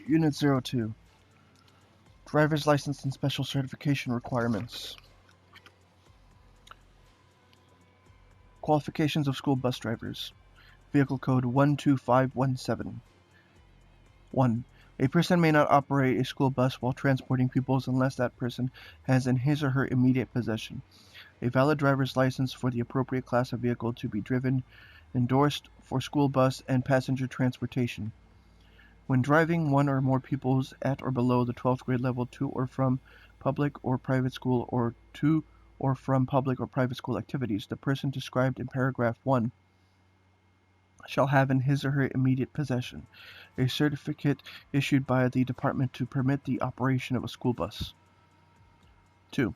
Unit 02. Driver's License and Special Certification Requirements. Qualifications of school bus drivers. Vehicle Code 12517. 1. A person may not operate a school bus while transporting pupils unless that person has in his or her immediate possession a valid driver's license for the appropriate class of vehicle to be driven, endorsed for school bus and passenger transportation. When driving one or more pupils at or below the 12th grade level to or from public or private school or to or from public or private school activities, the person described in paragraph 1 shall have in his or her immediate possession a certificate issued by the department to permit the operation of a school bus. 2.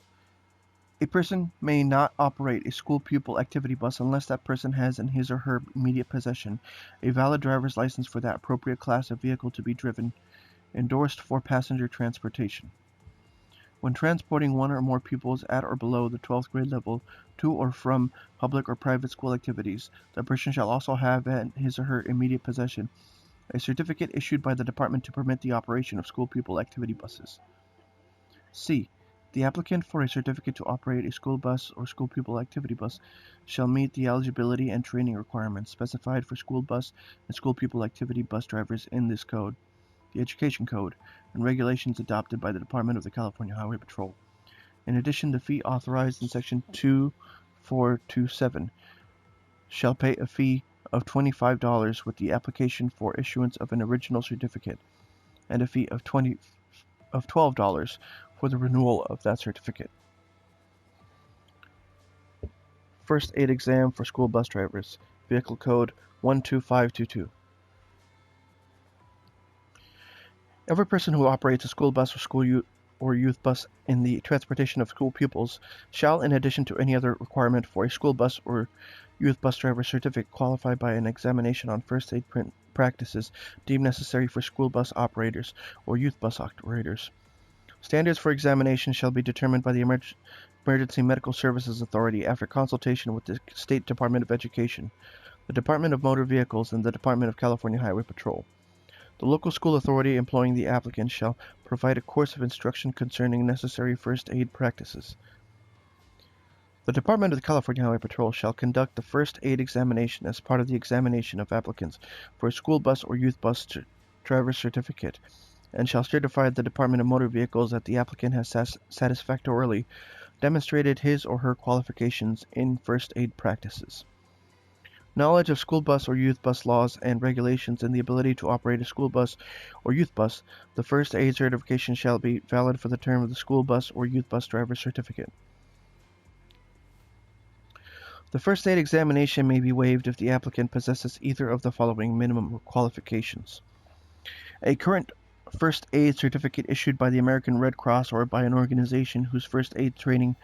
A person may not operate a school pupil activity bus unless that person has in his or her immediate possession a valid driver's license for that appropriate class of vehicle to be driven, endorsed for passenger transportation. When transporting one or more pupils at or below the 12th grade level to or from public or private school activities, the person shall also have in his or her immediate possession a certificate issued by the department to permit the operation of school pupil activity buses. C. The applicant for a certificate to operate a school bus or school pupil activity bus shall meet the eligibility and training requirements specified for school bus and school pupil activity bus drivers in this code, the Education Code, and regulations adopted by the Department of the California Highway Patrol. In addition, the fee authorized in Section 2427 shall pay a fee of $25 with the application for issuance of an original certificate, and a fee of $12 for the renewal of that certificate. First aid exam for school bus drivers. Vehicle Code 12522. Every person who operates a school bus or youth bus in the transportation of school pupils shall, in addition to any other requirement for a school bus or youth bus driver certificate, qualify by an examination on first aid practices deemed necessary for school bus operators or youth bus operators. Standards for examination shall be determined by the Emergency Medical Services Authority after consultation with the State Department of Education, the Department of Motor Vehicles, and the Department of California Highway Patrol. The local school authority employing the applicant shall provide a course of instruction concerning necessary first aid practices. The Department of the California Highway Patrol shall conduct the first aid examination as part of the examination of applicants for a school bus or youth bus driver certificate, and shall certify the Department of Motor Vehicles that the applicant has satisfactorily demonstrated his or her qualifications in first aid practices. Knowledge of school bus or youth bus laws and regulations and the ability to operate a school bus or youth bus. The first aid certification shall be valid for the term of the school bus or youth bus driver certificate. The first aid examination may be waived if the applicant possesses either of the following minimum qualifications: a current first aid certificate issued by the American Red Cross or by an organization whose first aid training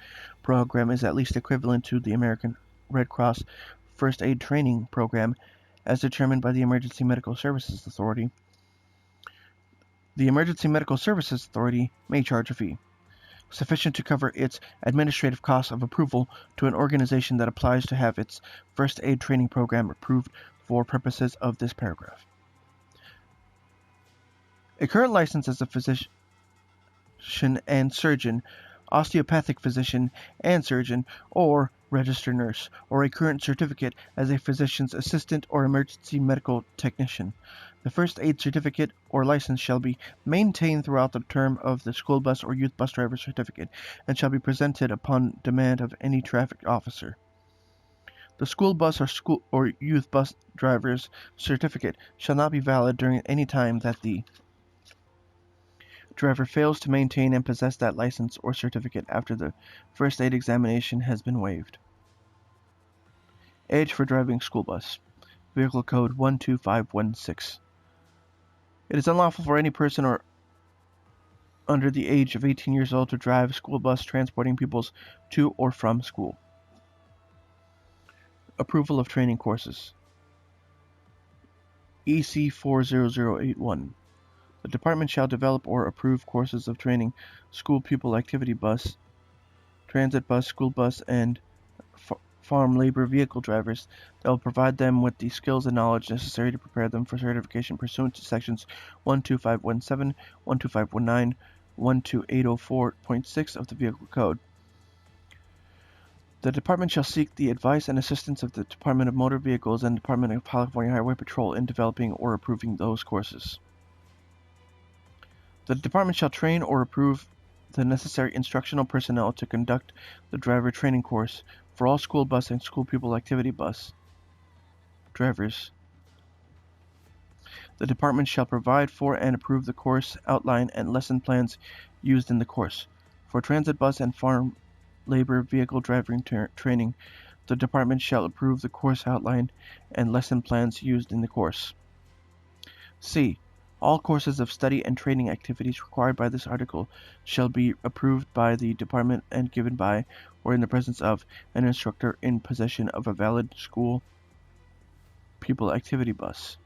program is at least equivalent to the American Red Cross First Aid Training Program as determined by the Emergency Medical Services Authority. The Emergency Medical Services Authority may charge a fee sufficient to cover its administrative costs of approval to an organization that applies to have its first aid training program approved for purposes of this paragraph. A current license as a physician and surgeon, osteopathic physician and surgeon, or registered nurse, or a current certificate as a physician's assistant or emergency medical technician. The first aid certificate or license shall be maintained throughout the term of the school bus or youth bus driver certificate and shall be presented upon demand of any traffic officer. The school bus or youth bus driver's certificate shall not be valid during any time that the driver fails to maintain and possess that license or certificate after the first aid examination has been waived. Age for driving school bus. Vehicle Code 12516. It is unlawful for any person or under the age of 18 years old to drive a school bus transporting pupils to or from school. Approval of training courses. EC 40081. The department shall develop or approve courses of training, school pupil activity bus, transit bus, school bus, and farm labor vehicle drivers that will provide them with the skills and knowledge necessary to prepare them for certification pursuant to sections 12517, 12519, 12804.6 of the Vehicle Code. The Department shall seek the advice and assistance of the Department of Motor Vehicles and Department of California Highway Patrol in developing or approving those courses. The Department shall train or approve the necessary instructional personnel to conduct the driver training course for all school bus and school pupil activity bus drivers. The Department shall provide for and approve the course outline and lesson plans used in the course. For transit bus and farm labor vehicle driving training, the Department shall approve the course outline and lesson plans used in the course. C. All courses of study and training activities required by this article shall be approved by the Department and given by, or in the presence of, an instructor in possession of a valid school pupil activity bus.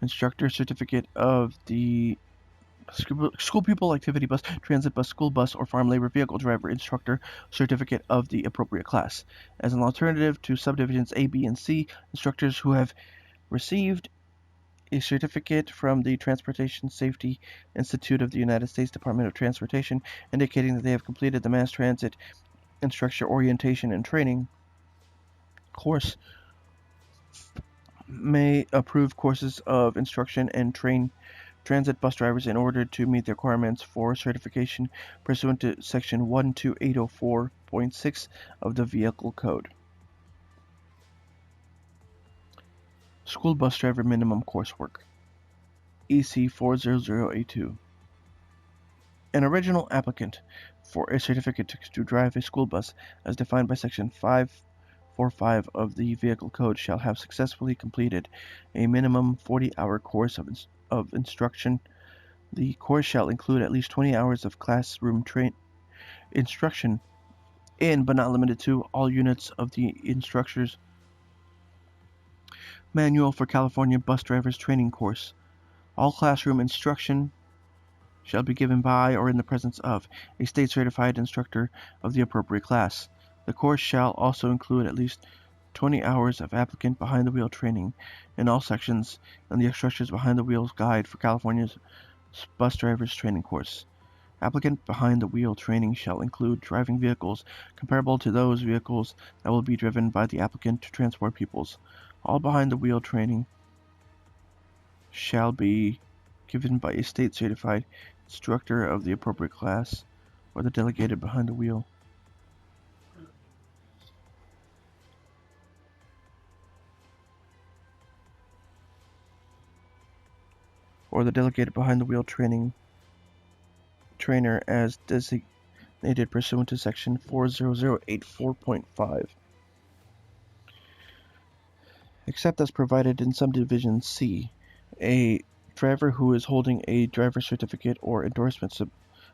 Instructor certificate of the school pupil activity bus, transit bus, school bus, or farm labor vehicle driver instructor certificate of the appropriate class. As an alternative to subdivisions A, B, and C, instructors who have received a certificate from the Transportation Safety Institute of the United States Department of Transportation indicating that they have completed the Mass Transit Instructor Orientation and Training course may approve courses of instruction and train transit bus drivers in order to meet the requirements for certification pursuant to Section 12804.6 of the Vehicle Code. School Bus Driver Minimum Coursework EC 40082. An original applicant for a certificate to drive a school bus as defined by Section 545 of the Vehicle Code shall have successfully completed a minimum 40-hour course of instruction. The course shall include at least 20 hours of classroom instruction in, but not limited to, all units of the instructor's Manual for California Bus Drivers Training Course. All classroom instruction shall be given by or in the presence of a state-certified instructor of the appropriate class. The course shall also include at least 20 hours of applicant behind-the-wheel training in all sections and the Instructors Behind the Wheels Guide for California's Bus Drivers Training Course. Applicant behind-the-wheel training shall include driving vehicles comparable to those vehicles that will be driven by the applicant to transport pupils. All behind-the-wheel training shall be given by a state-certified instructor of the appropriate class or the delegated behind the wheel. Or the delegated behind the wheel trainer as designated pursuant to Section 40084.5. Except as provided in Subdivision C, a driver who is holding a driver certificate or endorsement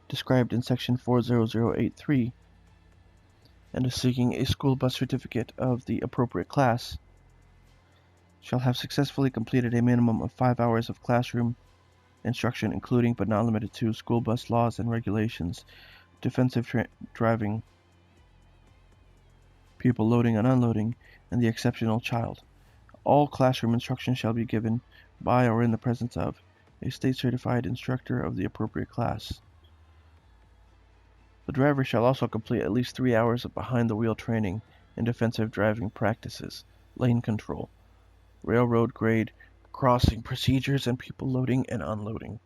described in Section 40083 and is seeking a school bus certificate of the appropriate class shall have successfully completed a minimum of 5 hours of classroom instruction, including but not limited to school bus laws and regulations, defensive driving, pupil loading and unloading, and the exceptional child. All classroom instruction shall be given by or in the presence of a state-certified instructor of the appropriate class. The driver shall also complete at least 3 hours of behind-the-wheel training in defensive driving practices, lane control, railroad grade crossing procedures, and pupil loading and unloading.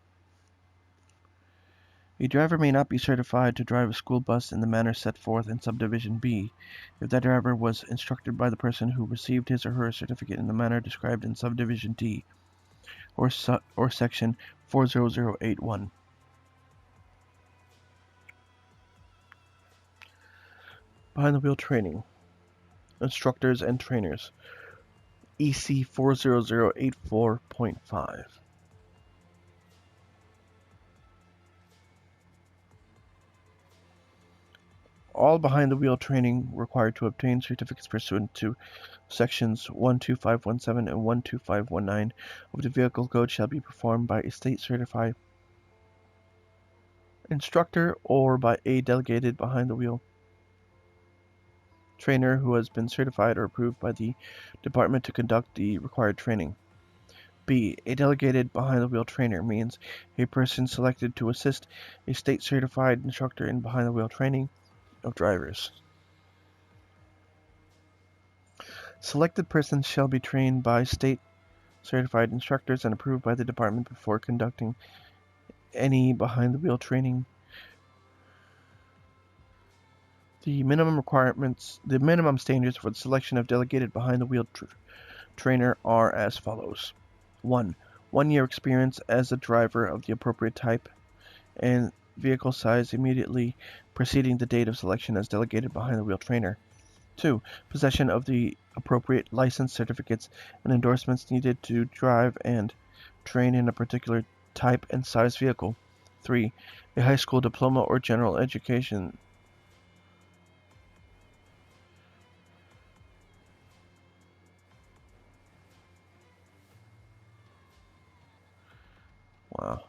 A driver may not be certified to drive a school bus in the manner set forth in Subdivision B if that driver was instructed by the person who received his or her certificate in the manner described in Subdivision D or Section 40081. Behind-the-wheel training. Instructors and trainers. EC 40084.5. All behind-the-wheel training required to obtain certificates pursuant to Sections 12517 and 12519 of the Vehicle Code shall be performed by a state-certified instructor or by a delegated behind-the-wheel trainer who has been certified or approved by the department to conduct the required training. B. A delegated behind-the-wheel trainer means a person selected to assist a state-certified instructor in behind-the-wheel training of drivers. Selected persons shall be trained by state-certified instructors and approved by the department before conducting any behind-the-wheel training. The minimum standards for the selection of delegated behind-the-wheel trainer are as follows. 1. 1 year experience as a driver of the appropriate type and vehicle size immediately preceding the date of selection as delegated behind-the-wheel trainer. 2. Possession of the appropriate license, certificates, and endorsements needed to drive and train in a particular type and size vehicle. 3. A high school diploma or general education. Wow.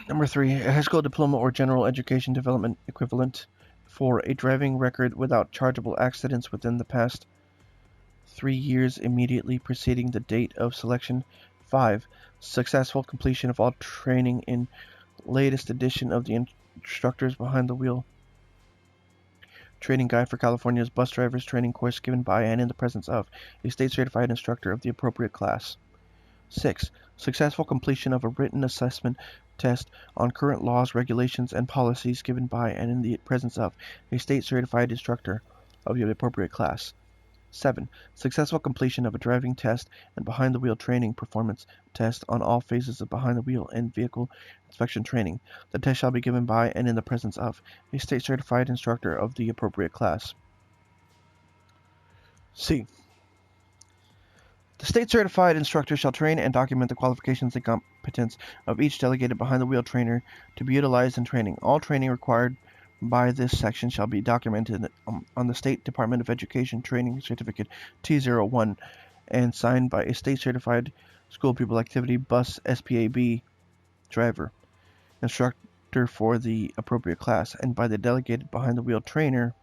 Number 3, a high school diploma or general education development equivalent. 4, a driving record without chargeable accidents within the past 3 years immediately preceding the date of selection. 5, successful completion of all training in latest edition of the Instructors Behind the Wheel Training Guide for California's Bus Drivers Training Course given by and in the presence of a state-certified instructor of the appropriate class. 6. Successful completion of a written assessment test on current laws, regulations, and policies given by and in the presence of a state-certified instructor of the appropriate class. 7. Successful completion of a driving test and behind-the-wheel training performance test on all phases of behind-the-wheel and vehicle inspection training. The test shall be given by and in the presence of a state-certified instructor of the appropriate class. C. The state-certified instructor shall train and document the qualifications and competence of each delegated behind-the-wheel trainer to be utilized in training. All training required by this section shall be documented on the State Department of Education Training Certificate T01 and signed by a state-certified school pupil activity bus SPAB driver, instructor for the appropriate class, and by the delegated behind-the-wheel trainer.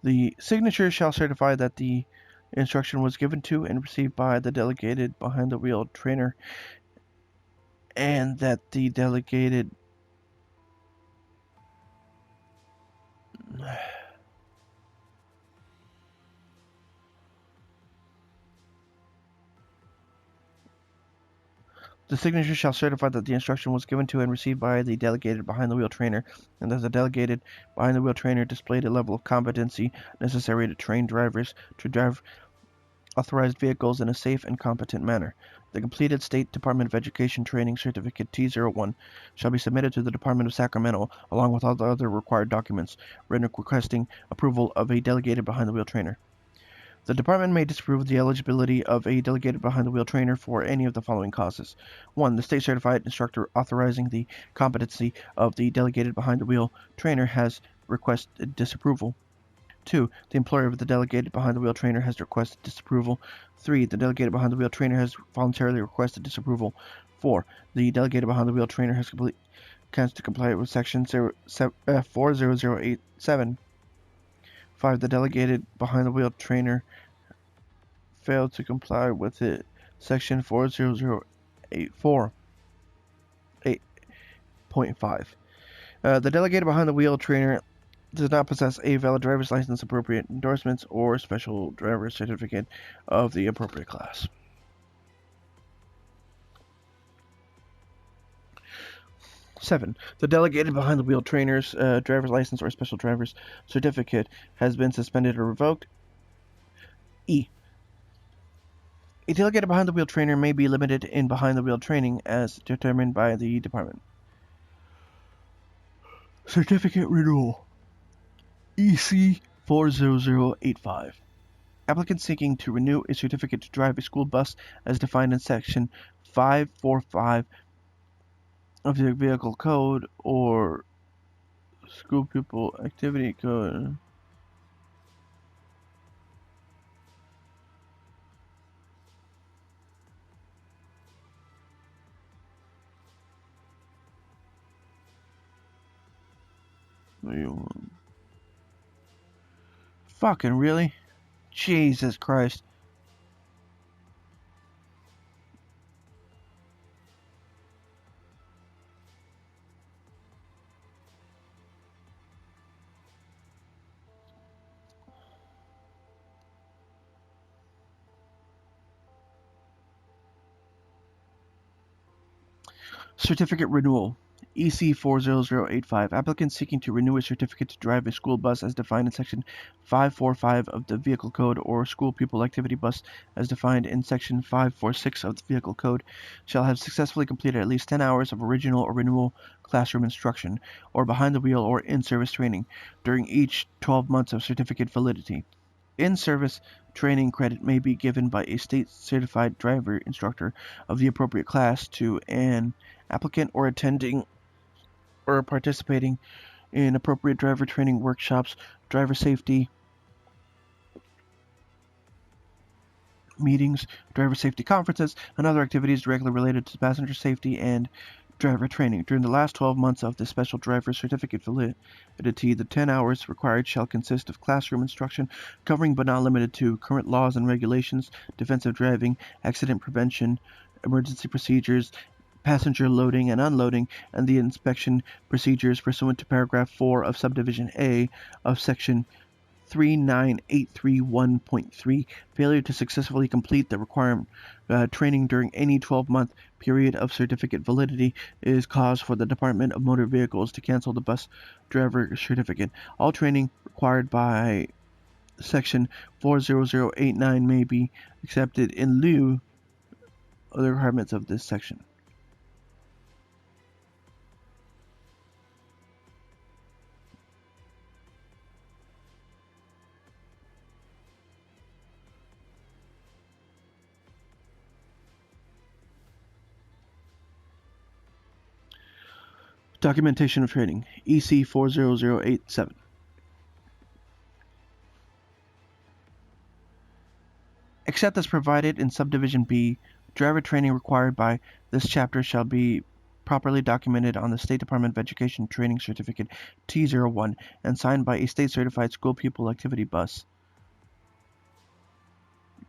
The signature shall certify that the instruction was given to and received by the delegated behind-the-wheel trainer and that the delegated The signature shall certify that the instruction was given to and received by the delegated behind-the-wheel trainer, and that the delegated behind-the-wheel trainer displayed a level of competency necessary to train drivers to drive authorized vehicles in a safe and competent manner. The completed State Department of Education Training Certificate T01 shall be submitted to the Department of Sacramento along with all the other required documents written requesting approval of a delegated behind-the-wheel trainer. The department may disapprove the eligibility of a delegated behind-the-wheel trainer for any of the following causes. 1. The state-certified instructor authorizing the competency of the delegated behind-the-wheel trainer has requested disapproval. 2. The employer of the delegated behind-the-wheel trainer has requested disapproval. 3. The delegated behind-the-wheel trainer has voluntarily requested disapproval. 4. The delegated behind-the-wheel trainer has to comply with Section 40087. 5. The delegated behind-the-wheel trainer failed to comply with it. Section 40084. 8.5. The delegated behind-the-wheel trainer does not possess a valid driver's license, appropriate endorsements, or special driver's certificate of the appropriate class. Seven, the delegated behind-the-wheel trainer's driver's license or special driver's certificate has been suspended or revoked. E. A delegated behind-the-wheel trainer may be limited in behind-the-wheel training as determined by the department. Certificate renewal. EC 40085. Applicants seeking to renew a certificate to drive a school bus as defined in Section 545 of the Vehicle Code or School Pupil Activity Code Fucking really? Jesus Christ. Certificate renewal. EC 40085. Applicants seeking to renew a certificate to drive a school bus as defined in Section 545 of the Vehicle Code or school pupil activity bus as defined in Section 546 of the Vehicle Code shall have successfully completed at least 10 hours of original or renewal classroom instruction or behind the wheel or in-service training during each 12 months of certificate validity. In-service training credit may be given by a state-certified driver instructor of the appropriate class to an applicant or attending or participating in appropriate driver training workshops, driver safety meetings, driver safety conferences, and other activities directly related to passenger safety and driver training. During the last 12 months of the special driver certificate validity, the 10 hours required shall consist of classroom instruction covering but not limited to current laws and regulations, defensive driving, accident prevention, emergency procedures, passenger loading and unloading, and the inspection procedures pursuant to paragraph 4 of subdivision A of section 39831.3. Failure to successfully complete the required training during any 12-month period of certificate validity is cause for the Department of Motor Vehicles to cancel the bus driver certificate. All training required by section 40089 may be accepted in lieu of the requirements of this section. Documentation of training, EC 40087. Except as provided in subdivision B, driver training required by this chapter shall be properly documented on the State Department of Education Training Certificate T01 and signed by a state-certified school pupil activity bus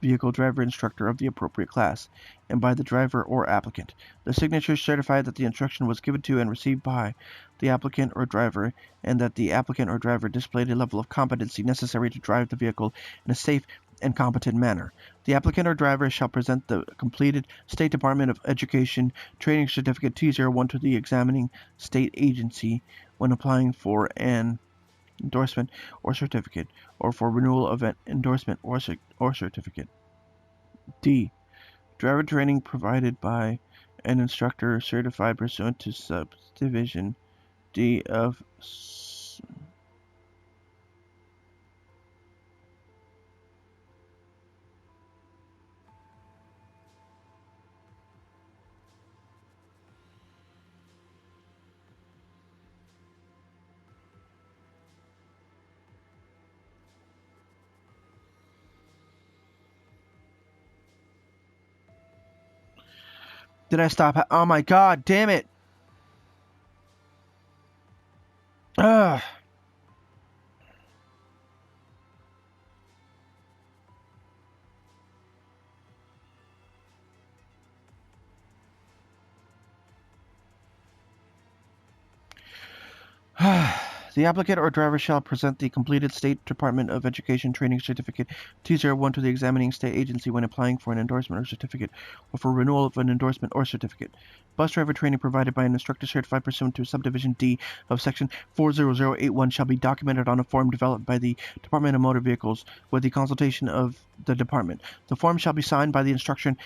vehicle driver instructor of the appropriate class, and by the driver or applicant. The signatures certify that the instruction was given to and received by the applicant or driver, and that the applicant or driver displayed a level of competency necessary to drive the vehicle in a safe and competent manner. The applicant or driver shall present the completed State Department of Education Training Certificate T01 to the examining state agency when applying for an endorsement or certificate, or for renewal of an endorsement or certificate. D. Driver training provided by an instructor certified pursuant to subdivision D of Did I stop? Oh my god, damn it! Ugh. The applicant or driver shall present the completed State Department of Education Training Certificate T01 to the examining state agency when applying for an endorsement or certificate, or for renewal of an endorsement or certificate. Bus driver training provided by an instructor certified pursuant to subdivision D of section 40081 shall be documented on a form developed by the Department of Motor Vehicles with the consultation of the department. The form shall be signed by the instructor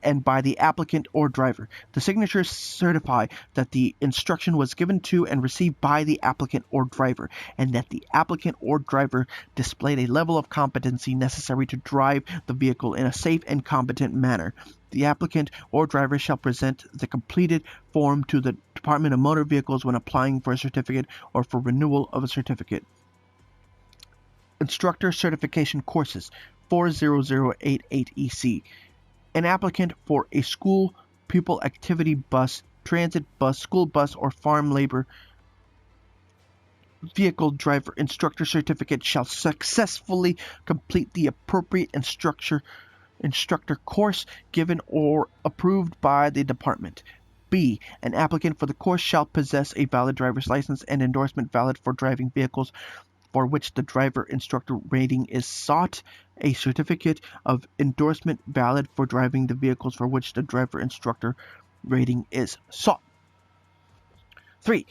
and by the applicant or driver. The signatures certify that the instruction was given to and received by the applicant or driver, and that the applicant or driver displayed a level of competency necessary to drive the vehicle in a safe and competent manner. The applicant or driver shall present the completed form to the Department of Motor Vehicles when applying for a certificate or for renewal of a certificate. Instructor Certification Courses 40088 EC. An applicant for a school pupil activity bus, transit bus, school bus, or farm labor vehicle driver instructor certificate shall successfully complete the appropriate instructor course given or approved by the department. B. An applicant for the course shall possess a valid driver's license and endorsement valid for driving vehicles for which the driver instructor rating is sought, a certificate of endorsement valid for driving the vehicles for which the driver instructor rating is sought. 3.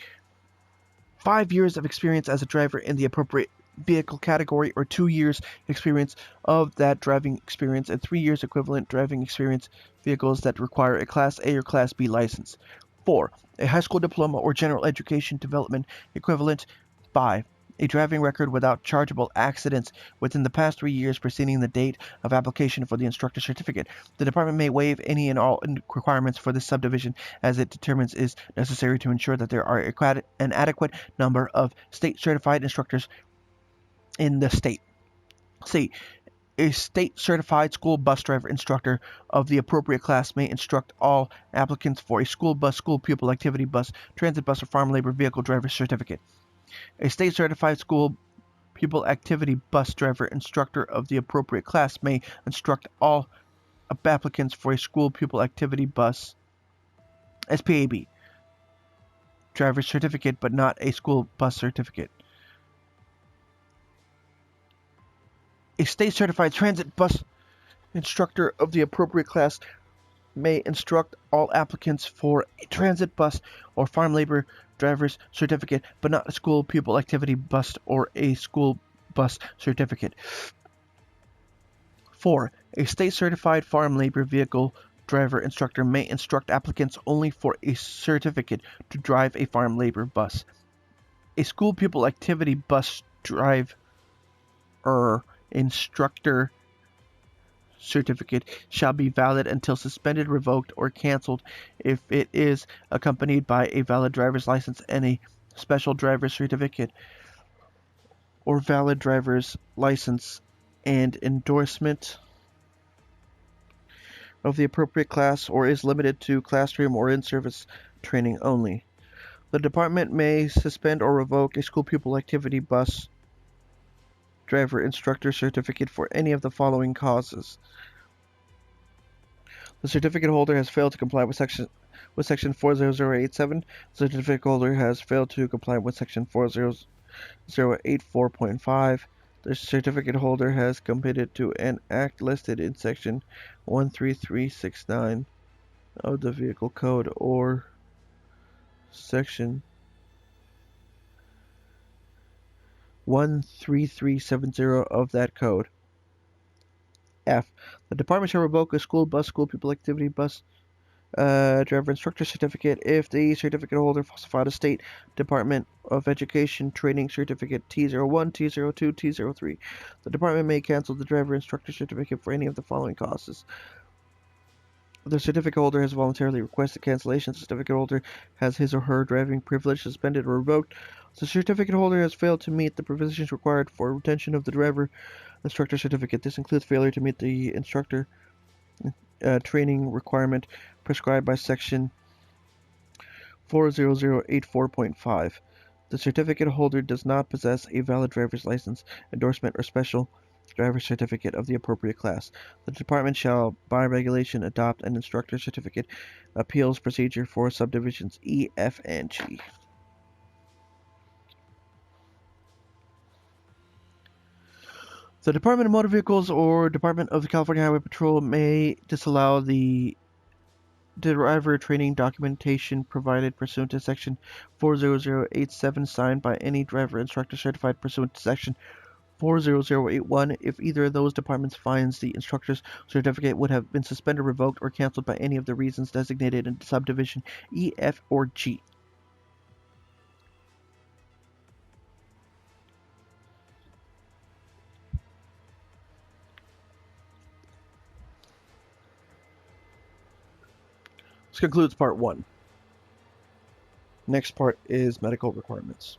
5 years of experience as a driver in the appropriate vehicle category, or 2 years experience of that driving experience and 3 years equivalent driving experience vehicles that require a Class A or Class B license. 4. A high school diploma or general education development equivalent. 5. A driving record without chargeable accidents within the past 3 years preceding the date of application for the instructor certificate. The department may waive any and all requirements for this subdivision as it determines is necessary to ensure that there are an adequate number of state-certified instructors in the state. C. A state-certified school bus driver instructor of the appropriate class may instruct all applicants for a school bus, school pupil activity bus, transit bus, or farm labor vehicle driver certificate. A state-certified school pupil activity bus driver instructor of the appropriate class may instruct all applicants for a school pupil activity bus SPAB driver certificate, but not a school bus certificate. A state-certified transit bus instructor of the appropriate class may instruct all applicants for a transit bus or farm labor driver's certificate, but not a school pupil activity bus or a school bus certificate. 4. A state-certified farm labor vehicle driver instructor may instruct applicants only for a certificate to drive a farm labor bus. A school pupil activity bus driver instructor certificate shall be valid until suspended, revoked, or canceled if it is accompanied by a valid driver's license and a special driver's certificate, or valid driver's license and endorsement of the appropriate class, or is limited to classroom or in-service training only. The department may suspend or revoke a school pupil activity bus driver instructor certificate for any of the following causes. The certificate holder has failed to comply with section 40087. The certificate holder has failed to comply with section 40084.5. The certificate holder has committed to an act listed in section 13369 of the Vehicle Code or section 13370 of that code. F. The department shall revoke a school bus, school pupil activity bus driver instructor certificate if the certificate holder falsified a state Department of Education training certificate T01, T02, T03. The department may cancel the driver instructor certificate for any of the following causes. The certificate holder has voluntarily requested cancellation. The certificate holder has his or her driving privilege suspended or revoked. The certificate holder has failed to meet the provisions required for retention of the driver instructor certificate. This includes failure to meet the instructor training requirement prescribed by section 40084.5. The certificate holder does not possess a valid driver's license, endorsement, or special driver certificate of the appropriate class. The department shall, by regulation, adopt an instructor certificate appeals procedure for subdivisions E, F, and G. The Department of Motor Vehicles or Department of the California Highway Patrol may disallow the driver training documentation provided pursuant to section 40087 signed by any driver instructor certified pursuant to section 40081 if either of those departments finds the instructor's certificate would have been suspended, revoked, or canceled by any of the reasons designated in subdivision E, F, or G. This concludes part 1. Next part is medical requirements.